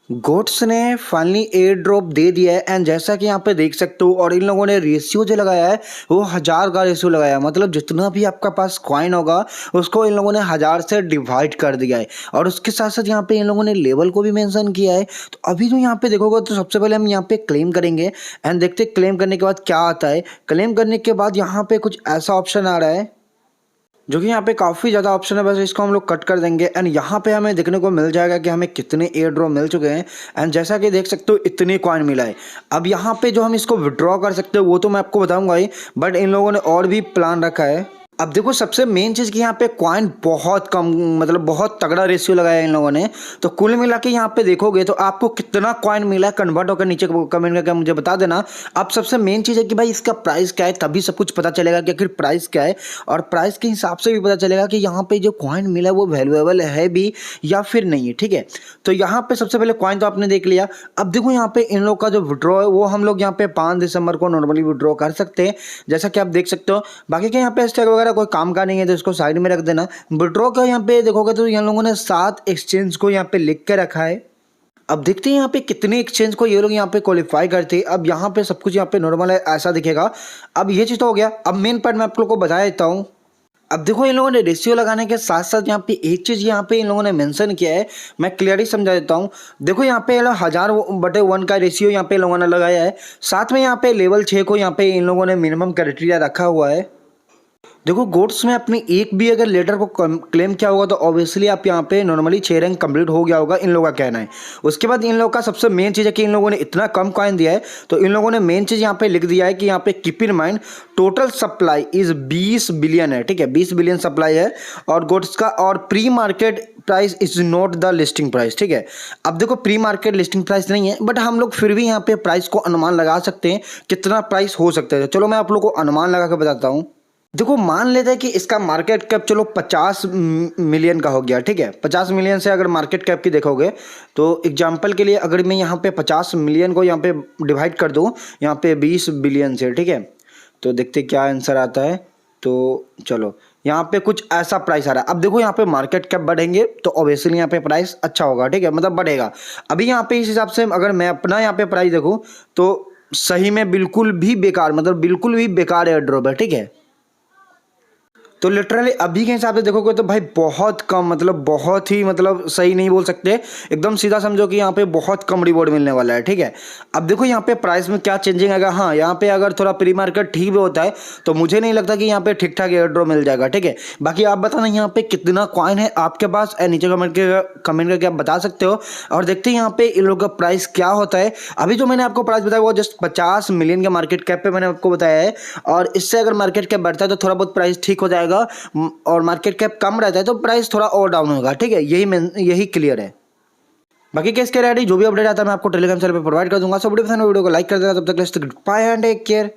Goats ने finally air drop दे दिया है एंड जैसा कि यहाँ पे देख सकते हो और इन लोगों ने रेशियो जो लगाया है वो 1000 का रेशियो लगाया है। मतलब जितना भी आपका पास कॉइन होगा उसको इन लोगों ने 1000 से डिवाइड कर दिया है। और उसके साथ साथ यहाँ पे इन लोगों ने लेवल को भी मेंशन किया है। तो अभी जो यहाँ पे देखोगे तो सबसे पहले हम यहाँ पे क्लेम करेंगे एंड देखते क्लेम करने के बाद क्या आता है। क्लेम करने के बाद यहाँ पे कुछ ऐसा ऑप्शन आ रहा है जो कि यहाँ पे काफ़ी ज़्यादा ऑप्शन है, बस इसको हम लोग कट कर देंगे एंड यहाँ पे हमें देखने को मिल जाएगा कि हमें कितने एयर ड्रॉप मिल चुके हैं। एंड जैसा कि देख सकते हो इतने कॉइन मिला है। अब यहाँ पे जो हम इसको विड्रॉ कर सकते हो वो तो मैं आपको बताऊंगा ही, बट इन लोगों ने और भी प्लान रखा है। अब देखो सबसे मेन चीज़ कि यहाँ पे कॉइन बहुत कम, मतलब बहुत तगड़ा रेशियो लगाया है इन लोगों ने। तो कुल मिला के यहाँ पे देखोगे तो आपको कितना कॉइन मिला है कन्वर्ट होकर नीचे कमेंट करके मुझे बता देना। अब सबसे मेन चीज़ है कि भाई इसका प्राइस क्या है, तभी सब कुछ पता चलेगा कि आखिर प्राइस क्या है। और प्राइस के हिसाब से भी पता चलेगा कि यहाँ पे जो कॉइन मिला है वो वैल्यूएबल है भी या फिर नहीं है। ठीक है, तो यहाँ पे सबसे पहले कॉइन तो आपने देख लिया। अब देखो यहाँ पे इन लोग का जो विड्रॉ है वो हम लोग यहाँ पे 5 दिसंबर को नॉर्मली विड्रॉ कर सकते हैं, जैसा कि आप देख सकते हो। बाकी के यहाँ पे स्टैक वगैरह कोई काम का नहीं है तो इसको साइड में रख देना। विड्रॉ का यहाँ पे देखोगे तो इन लोगों ने 7 एक्सचेंज को यहाँ पे लिख के रखा है। अब देखते हैं यहाँ पे कितने एक्सचेंज को ये लोग यहाँ पे क्वालिफाई करते हैं। अब यहाँ पे सब कुछ यहाँ पे नॉर्मल है, ऐसा दिखेगा। अब ये चीज़ तो हो गया। अब मेन पार्ट मैं आप लोग को बता देता हूँ। अब देखो इन लोगों ने रेशियो लगाने के साथ साथ यहाँ पे एक चीज़ यहाँ पे इन लोगों ने मेंशन किया है, मैं क्लियरली समझा देता हूँ। देखो यहाँ पे 1000/1 का रेशियो यहाँ पे इन लोगों ने लगाया है। साथ में यहाँ पे लेवल 6 को यहाँ पे इन लोगों ने मिनिमम क्राइटेरिया रखा हुआ है। देखो गोट्स में अपनी एक भी अगर लेटर को क्लेम किया होगा तो ऑब्वियसली आप यहाँ पे नॉर्मली 6 रैंक कंप्लीट हो गया होगा, इन लोगों का कहना है। उसके बाद इन लोगों का सबसे मेन चीज़ है कि इन लोगों ने इतना कम कॉइन दिया है तो इन लोगों ने मेन चीज़ यहाँ पे लिख दिया है कि यहाँ पे keep in mind total supply is 20 billion है। ठीक है, 20 बिलियन सप्लाई है और गोट्स का, और pre market price is not the listing price. ठीक है, अब देखो प्री मार्केट लिस्टिंग प्राइस नहीं है, बट हम लोग फिर भी यहाँ पे प्राइस को अनुमान लगा सकते हैं कितना प्राइस हो सकता है। चलो मैं आप लोग को अनुमान लगा के बताता हूँ। देखो मान लेते हैं कि इसका मार्केट कैप चलो 50 मिलियन का हो गया। ठीक है, 50 मिलियन से अगर मार्केट कैप की देखोगे तो एग्जांपल के लिए अगर मैं यहाँ पे 50 मिलियन को यहाँ पे डिवाइड कर दूँ यहाँ पे 20 बिलियन से, ठीक है, तो देखते क्या आंसर आता है। तो चलो यहाँ पे कुछ ऐसा प्राइस आ रहा है। अब देखो यहाँ पे मार्केट कैप बढ़ेंगे तो ऑब्वियसली यहाँ पे प्राइस अच्छा होगा। ठीक है, मतलब बढ़ेगा। अभी यहाँ पे इस हिसाब से अगर मैं अपना यहाँ पे प्राइस देखूँ तो सही में बिल्कुल भी बेकार, मतलब बिल्कुल भी बेकार एयर ड्रॉप है। ठीक है, तो लिटरली अभी के हिसाब से देखोगे तो भाई बहुत कम, मतलब बहुत ही, मतलब सही नहीं बोल सकते, एकदम सीधा समझो कि यहाँ पे बहुत कम रिवॉर्ड मिलने वाला है। ठीक है, अब देखो यहाँ पे प्राइस में क्या चेंजिंग आएगा। हाँ, यहाँ पे अगर थोड़ा प्री मार्केट ठीक भी होता है तो मुझे नहीं लगता कि यहाँ पे ठीक ठाक एयर ड्रॉप मिल जाएगा। ठीक है, बाकी आप बताना यहाँ पे कितना कॉइन है आपके पास, नीचे कमेंट करके आप बता सकते हो। और देखते हैं यहाँ पे इन लोगों का प्राइस क्या होता है। अभी जो मैंने आपको प्राइस बताया वो जस्ट 50 मिलियन के मार्केट कैप पे मैंने आपको बताया है, और इससे अगर मार्केट कैप बढ़ता है तो थोड़ा बहुत प्राइस ठीक हो जाएगा, और मार्केट कैप कम रहता है तो प्राइस थोड़ा और डाउन होगा। ठीक है, यही क्लियर है। बाकी केस के रेडी जो भी अपडेट आता है मैं आपको टेलीग्राम चैनल पे प्रोवाइड कर दूंगा। सो वीडियो को लाइक कर देना। तब तक बाय एंड टेक केयर।